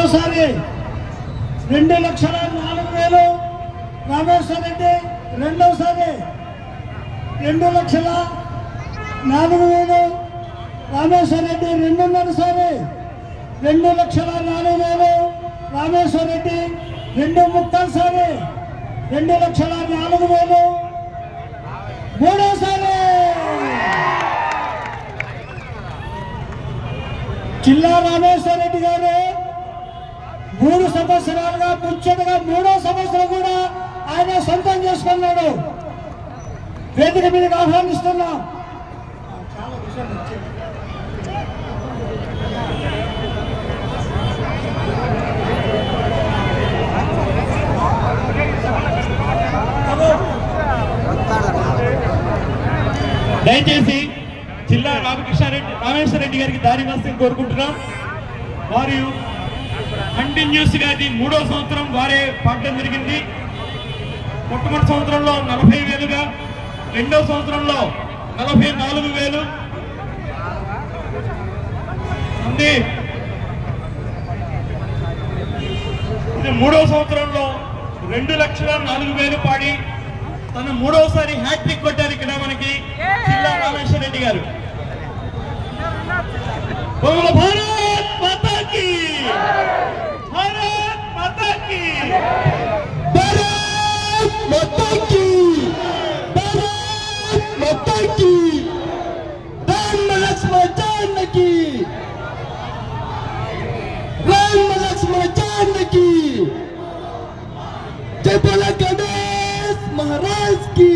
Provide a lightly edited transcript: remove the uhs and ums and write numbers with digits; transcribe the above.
రెండోసారి 2,04,000 రామేశ్వర రెడ్డి, రెండోసారి 2,04,000 రామేశ్వర రెడ్డి, రెండున్నరసారి 2,04,000 రామేశ్వర రెడ్డి, 2.5 2,04,000 మూడోసారి చిల్లా రామేశ్వర రెడ్డి గారు 3 సంవత్సరాలుగా ముచ్చటగా 3వ సంవత్సరం కూడా ఆయన సొంతం చేసుకున్నాడు. వేదిక మీదకి ఆహ్వానిస్తున్నాం. దయచేసి జిల్లా రామేశ్వర రెడ్డి గారికి దారి వస్తే కోరుకుంటున్నాం. వారు కంటిన్యూస్ గా ఇది 3వ సంవత్సరం వారే పాడడం జరిగింది. మొట్టమొదటి సంవత్సరంలో 40,000గా, 2వ సంవత్సరంలో 44,000 ఉంది. ఇది 3వ సంవత్సరంలో 2,04,000 పాడి తన 3వసారి హ్యాట్రిక్ కొట్టారు ఇక్కడ మనకి జిల్లా రామేశ్వర రెడ్డి గారు. భారత్ మాతా కీ, భారత్ మాతా కీ, భారత్ మాతా కీ, భారత్ మాతా కీ, రామ లక్ష్మణ జానకి, రామ లక్ష్మణ జానకి, జై బోలో గణేష్ महाराज की।